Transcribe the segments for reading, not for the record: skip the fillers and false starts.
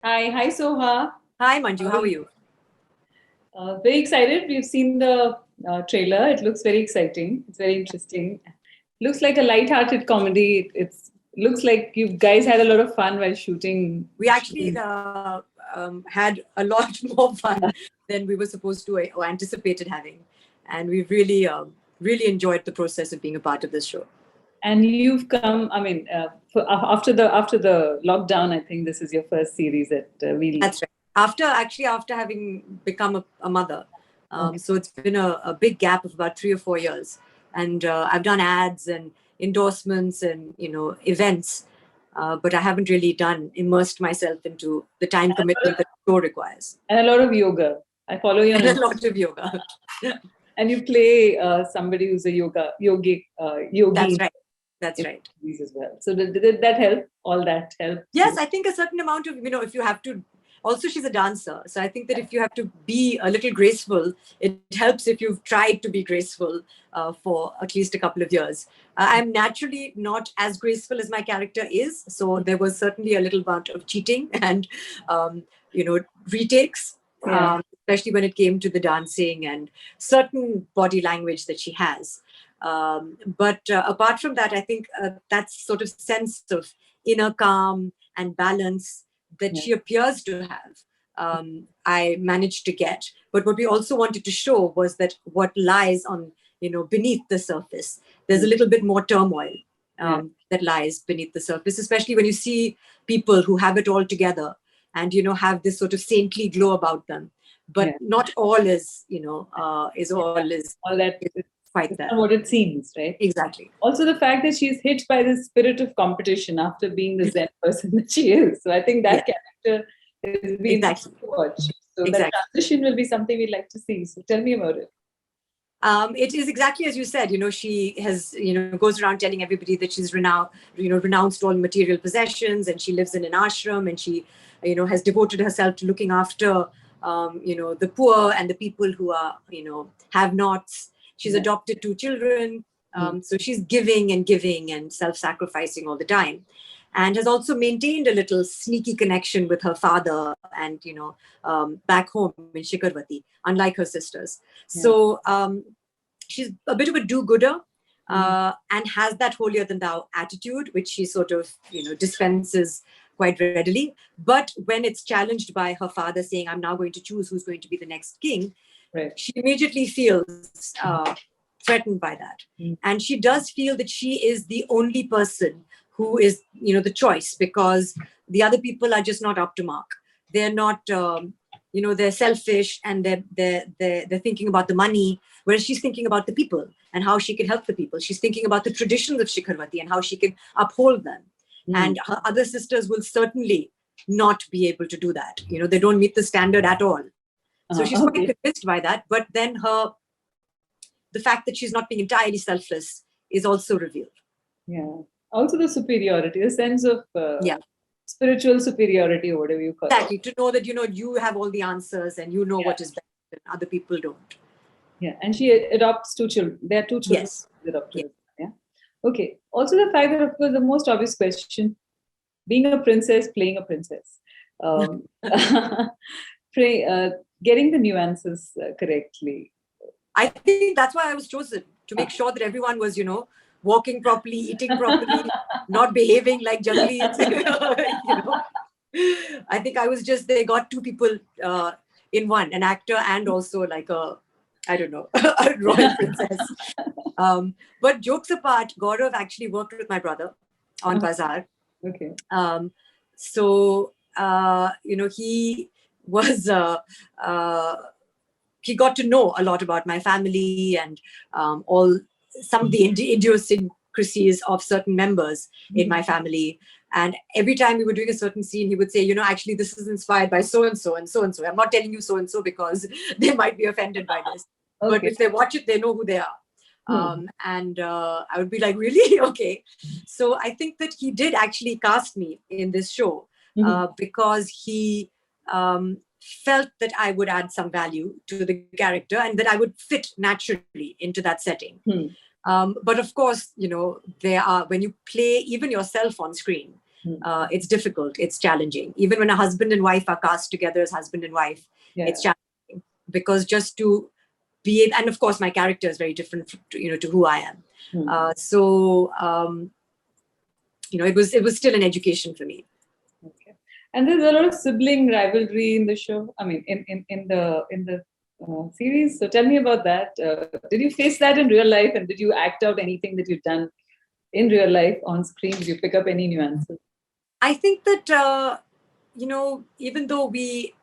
Hi, Soha. Hi, Manju. How are How are you? you? Very excited. We've seen the trailer. It looks very exciting. It's very interesting. Looks like a light-hearted comedy. It looks like you guys had a lot of fun while shooting. We actually had a lot more fun than we were supposed to or anticipated having, and we've really enjoyed the process of being a part of this show. And you've come. I mean, after the lockdown, I think this is your first series that we'll. That's right. After having become a mother, Okay. so it's been a big gap of about 3 or 4 years, and I've done ads and endorsements and events, but I haven't really done immersed myself into the time commitment that the show requires, And a lot of yoga. I follow you on and a Instagram. lot of yoga. And you play somebody who's a yogi That's right. That's in right. movies as well. So did that help? All that help? Yes, I think a certain amount of, if you have to, also she's a dancer. So I think that if you have to be a little graceful, it helps if you've tried to be graceful for at least a couple of years. I'm naturally not as graceful as my character is. So there was certainly a little amount of cheating and, um, retakes. Yeah. Especially when it came to the dancing and certain body language that she has. But apart from that, I think that sort of sense of inner calm and balance that Yeah. she appears to have, I managed to get. But what we also wanted to show was that what lies on, beneath the surface, there's a little bit more turmoil Yeah. that lies beneath the surface, especially when you see people who have it all together and, have this sort of saintly glow about them. But Yeah. not all is All that quite it's there. not what it seems, right? Exactly. Also, the fact that she's hit by the spirit of competition after being the Zen person that she is. So I think Yeah, that character is be interesting exactly. to watch. So that Exactly. transition will be something we'd like to see. So tell me about it. It is exactly as you said. She has, goes around telling everybody that she's renounced all material possessions, and she lives in an ashram, and she, has devoted herself to looking after, the poor and the people who are, have-nots. She's Yeah. adopted 2 children, Mm. so she's giving and self-sacrificing all the time, and has also maintained a little sneaky connection with her father and back home in Shikharvati, unlike her sisters. Yeah. So she's a bit of a do-gooder, Mm. and has that holier than thou attitude, which she sort of dispenses quite readily. But when it's challenged by her father saying, "I'm now going to choose who's going to be the next king," Right. she immediately feels threatened by that, Mm. and she does feel that she is the only person who is the choice, because the other people are just not up to mark. They're not. They're selfish, and they're thinking about the money, whereas she's thinking about the people and how she can help the people. She's thinking about the traditions of Shikharvati and how she can uphold them. Mm. And her other sisters will certainly not be able to do that. They don't meet the standard at all. So she's quite Okay. convinced by that. But then the fact that she's not being entirely selfless is also revealed. Yeah. Also the superiority, the sense of Yeah, spiritual superiority or whatever you call it. exactly. To know that you have all the answers and you know Yeah. what is best, and other people don't. Yeah. And she adopts 2 children. There are 2 children Yes. adopted. Yeah. Yeah. Okay. Also the fact that, of course, the most obvious question, being a princess, playing a princess. Um, getting the nuances correctly. I think that's why I was chosen, to make sure that everyone was, walking properly, eating properly, not behaving like junglies. I think I was just, they got 2 people in one, an actor and also like I don't know, a royal princess. But jokes apart, Gaurav actually worked with my brother on Bazaar. Okay. So he was, he got to know a lot about my family and all some of the idiosyncrasies of certain members in my family. And every time we were doing a certain scene, he would say, actually, this is inspired by so and so and so and so. I'm not telling you so and so because they might be offended by this. But Okay. if they watch it, they know who they are. Hmm. And I would be like, really? Okay. So I think that he did actually cast me in this show Mhm. because he felt that I would add some value to the character and that I would fit naturally into that setting. Hmm. But of course, there are, when you play even yourself on screen, it's difficult, it's challenging. Even when a husband and wife are cast together as husband and wife, it's challenging, because just to be able, and of course my character is very different to who I am. It was still an education for me. Okay. And there's a lot of sibling rivalry in the show. I mean, in the series. So tell me about that. Did you face that in real life, and did you act out anything that you've done in real life on screen? Did you pick up any nuances? I think that even though we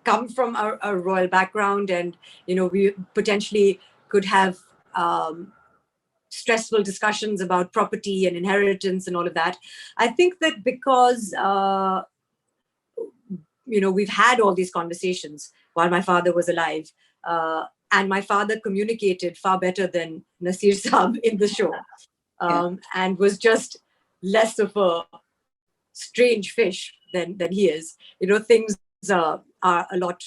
come from a royal background, and we potentially could have stressful discussions about property and inheritance and all of that, I think that because we've had all these conversations while my father was alive, and my father communicated far better than Nasir Saab in the show, and was just less of a strange fish than he is. Things are a lot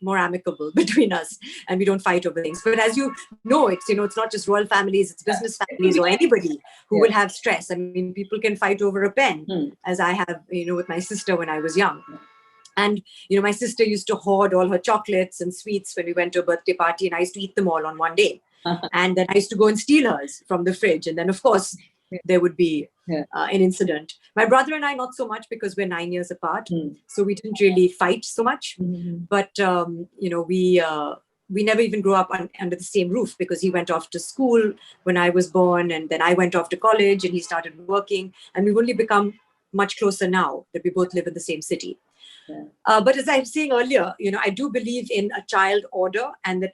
more amicable between us, and we don't fight over things. But as it's not just royal families, it's business families or anybody who will have stress. I mean, people can fight over a pen, as I have, with my sister when I was young. And, my sister used to hoard all her chocolates and sweets when we went to a birthday party, and I used to eat them all on one day. And then I used to go and steal hers from the fridge. And then, of course, there would be an incident. My brother and I, not so much, because we're 9 years apart. So we didn't really fight so much. But, we never even grew up under the same roof, because he went off to school when I was born. And then I went off to college and he started working. And we've only become much closer now that we both live in the same city. But as I was saying earlier, I do believe in a child order, and that,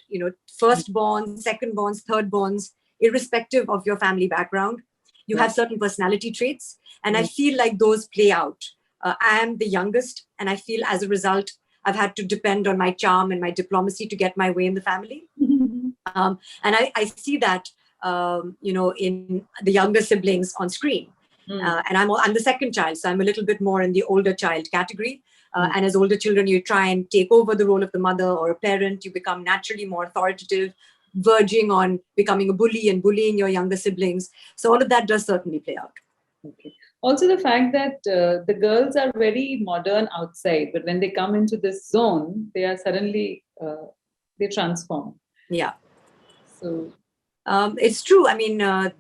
firstborns, secondborns, thirdborns, irrespective of your family background, you have certain personality traits. And I feel like those play out. I am the youngest, and I feel as a result, I've had to depend on my charm and my diplomacy to get my way in the family. And I see that, in the younger siblings on screen. And I'm the second child, so I'm a little bit more in the older child category. And as older children, you try and take over the role of the mother or a parent. You become naturally more authoritative, verging on becoming a bully and bullying your younger siblings. So all of that does certainly play out. Okay. Also, the fact that the girls are very modern outside, but when they come into this zone, they are suddenly, they transform. Yeah. So it's true. I mean, I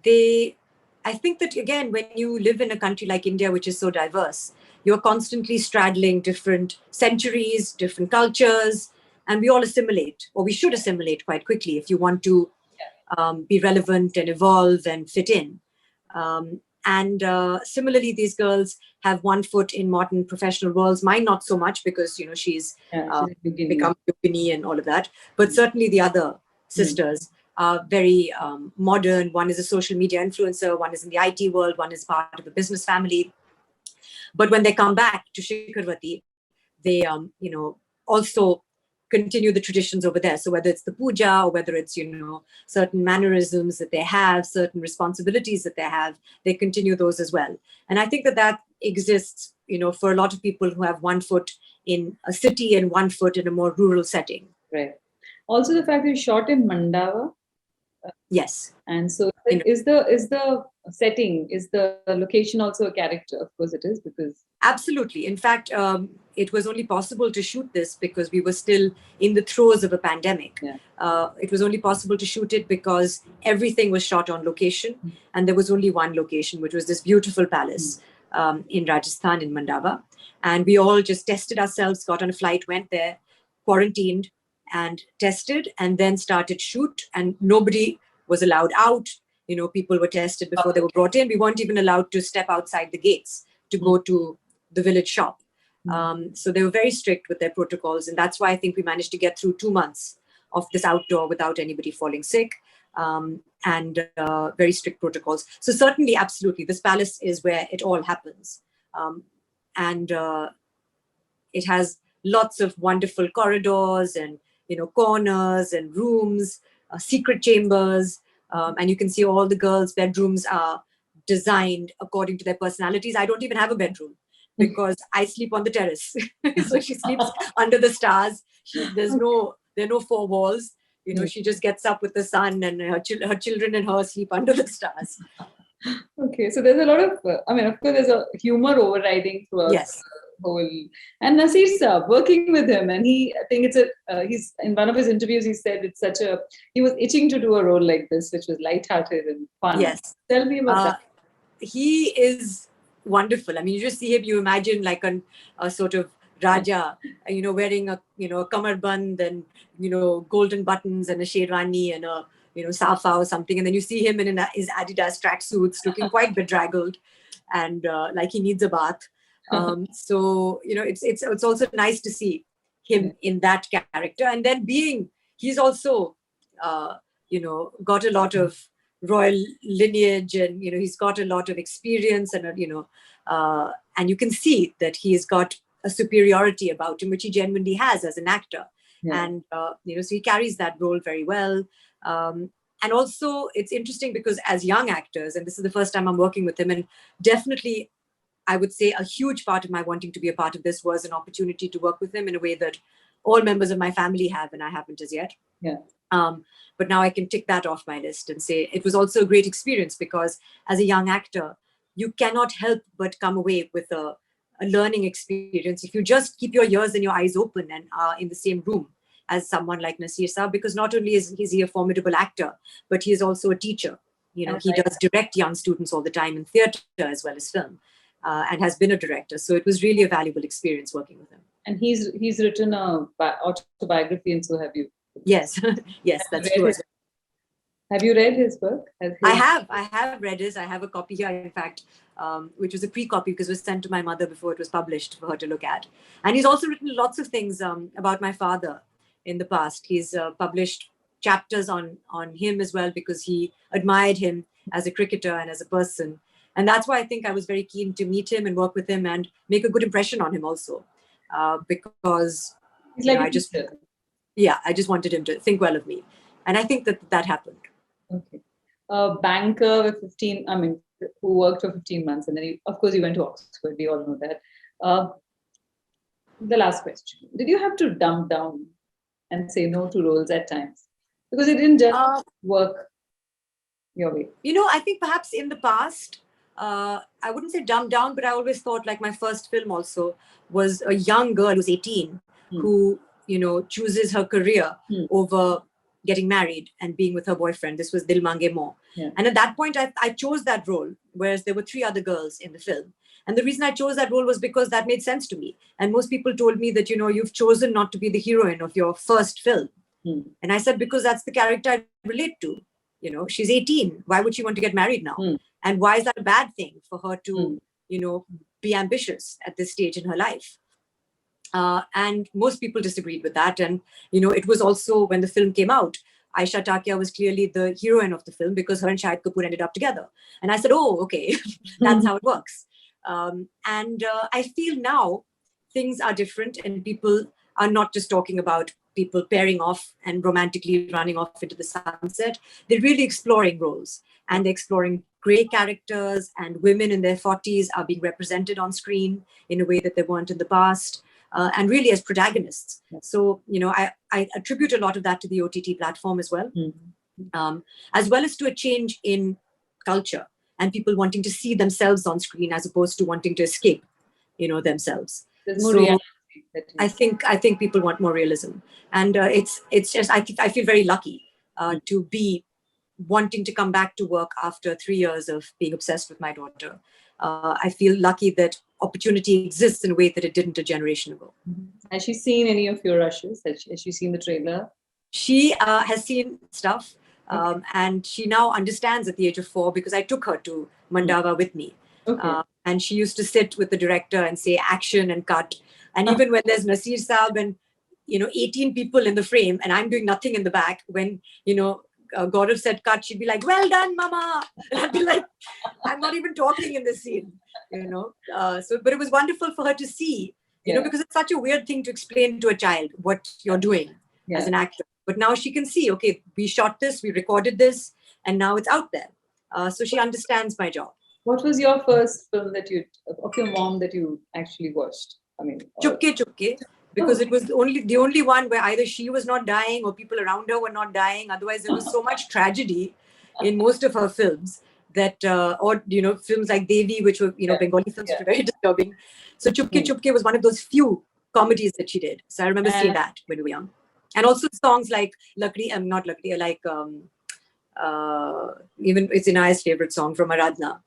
think that, again, when you live in a country like India, which is so diverse, you're constantly straddling different centuries, different cultures, and we all assimilate, or we should assimilate quite quickly if you want to be relevant and evolve and fit in. And similarly, these girls have one foot in modern professional worlds. Mine not so much, because she's become Yogini and all of that. But certainly the other sisters are very modern. One is a social media influencer. One is in the IT world. One is part of a business family. But when they come back to Shikharvati, they also continue the traditions over there. So whether it's the puja, or whether it's certain mannerisms that they have, certain responsibilities that they have, they continue those as well. And I think that exists for a lot of people who have one foot in a city and one foot in a more rural setting. Right. Also, the fact that you shot in Mandava. Yes. And so is the setting, is the location also a character? Of course it is, because absolutely. In fact, it was only possible to shoot this because we were still in the throes of a pandemic. It was only possible to shoot it because everything was shot on location, and there was only one location, which was this beautiful palace in Rajasthan, in Mandava. And we all just tested ourselves, got on a flight, went there, quarantined and tested, and then started shoot. And nobody was allowed out. People were tested before they were brought in. We weren't even allowed to step outside the gates to go to the village shop. So they were very strict with their protocols. And that's why I think we managed to get through 2 months of this outdoor without anybody falling sick, and very strict protocols. So certainly, absolutely, this palace is where it all happens. And it has lots of wonderful corridors and, corners and rooms, secret chambers. And you can see all the girls' bedrooms are designed according to their personalities. I don't even have a bedroom because I sleep on the terrace. So she sleeps under the stars. There are no four walls. She just gets up with the sun, and her children and her sleep under the stars. Okay, so there's a lot of, I mean, of course, there's a humor overriding throughout Yes. the whole. And Nasir Sir, working with him, and I think he's in one of his interviews, he said he was itching to do a role like this, which was lighthearted and fun. Yes. Tell me about that. He is wonderful. I mean, you just see him, you imagine like a sort of Raja, wearing a kamarband and, golden buttons and a sherwani and a, safa or something. And then you see him in his Adidas tracksuits looking quite bedraggled and like he needs a bath. So, it's also nice to see him in that character. And then he's also, got a lot of royal lineage and, he's got a lot of experience and, and you can see that he's got a superiority about him, which he genuinely has as an actor. Yeah. And, so he carries that role very well. And also it's interesting because as young actors, and this is the first time I'm working with him, and definitely I would say a huge part of my wanting to be a part of this was an opportunity to work with him in a way that all members of my family have, and I haven't as yet. Yeah. But now I can tick that off my list and say it was also a great experience because as a young actor, you cannot help but come away with a learning experience if you just keep your ears and your eyes open and are in the same room as someone like Nasir Saab, because not only is he a formidable actor, but he is also a teacher. He does direct young students all the time in theatre as well as film, and has been a director. So it was really a valuable experience working with him. And he's written a autobiography, and so have you. Yes, yes, that's true. Have you read his work? I have read his. I have a copy here, in fact, which was a pre-copy because it was sent to my mother before it was published for her to look at. And he's also written lots of things about my father in the past. He's published chapters on him as well because he admired him as a cricketer and as a person. And that's why I think I was very keen to meet him and work with him and make a good impression on him also, because he's like I just wanted him to think well of me. And I think that happened. Okay. A banker with 15, who worked for 15 months. And then, of course, you went to Oxford. We all know that. The last question. Did you have to dumb down and say no to roles at times? Because it didn't just work your way. I think perhaps in the past, I wouldn't say dumb down, but I always thought like my first film also was a young girl who's 18 who, chooses her career over getting married and being with her boyfriend. This was Dil Mange Mo. Yeah. And at that point, I chose that role, whereas there were 3 other girls in the film. And the reason I chose that role was because that made sense to me. And most people told me that, you've chosen not to be the heroine of your first film. And I said, because that's the character I relate to. She's 18. Why would she want to get married now? And why is that a bad thing for her to, be ambitious at this stage in her life? And most people disagreed with that. And, it was also when the film came out, Aisha Takia was clearly the heroine of the film because her and Shahid Kapoor ended up together. And I said, oh, okay, that's how it works. And I feel now things are different and people are not just talking about people pairing off and romantically running off into the sunset. They're really exploring roles and they're exploring grey characters, and women in their 40s are being represented on screen in a way that they weren't in the past. And really as protagonists. So, I attribute a lot of that to the OTT platform as well, as well as to a change in culture and people wanting to see themselves on screen as opposed to wanting to escape, themselves. There's more reality. I think people want more realism. And it's just, I feel very lucky to be wanting to come back to work after 3 years of being obsessed with my daughter. I feel lucky that opportunity exists in a way that it didn't a generation ago. Has she seen any of your rushes? Has she seen the trailer? She has seen stuff, and she now understands at the age of 4 because I took her to Mandava with me. Okay. And she used to sit with the director and say action and cut. And even when there's Nasir Saab and 18 people in the frame and I'm doing nothing in the back, when Gaurav said cut, she'd be like, well done, mama. And I'd be like, I'm not even talking in this scene, but it was wonderful for her to see, because it's such a weird thing to explain to a child what you're doing as an actor. But now she can see, okay, we shot this, we recorded this, and now it's out there. So she understands my job. What was your first film of your mom that you actually watched? Chupke Chupke. Because it was the only one where either she was not dying or people around her were not dying. Otherwise, there was so much tragedy in most of her films that, or films like Devi, which were Bengali films, which were very disturbing. So Chupke Chupke was one of those few comedies that she did. So I remember seeing that when we were young, and also songs like Lakdi, not Lakdi, like even it's Inaya's favorite song from Aradhna.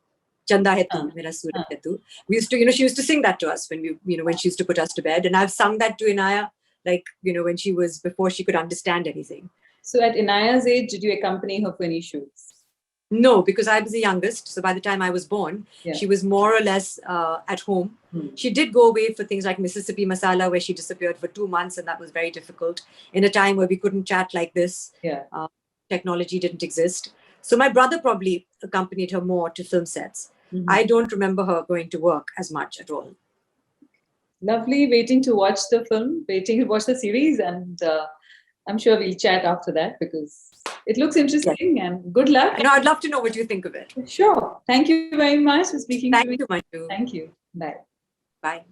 Chanda hai tu, mera suraj hai tu. We used to, she used to sing that to us when when she used to put us to bed, and I've sung that to Inaya, like when she was, before she could understand anything. So at Inaya's age, did you accompany her for any shoots? No, because I was the youngest. So by the time I was born, she was more or less at home. She did go away for things like Mississippi Masala, where she disappeared for 2 months, and that was very difficult in a time where we couldn't chat like this. Technology didn't exist. So my brother probably accompanied her more to film sets. I don't remember her going to work as much at all. Lovely. Waiting to watch the film, waiting to watch the series, and I'm sure we'll chat after that because it looks interesting, and good luck. No, I'd love to know what you think of it. Sure. Thank you very much for speaking to me. Thank you, Manju. Thank you. Bye. Bye.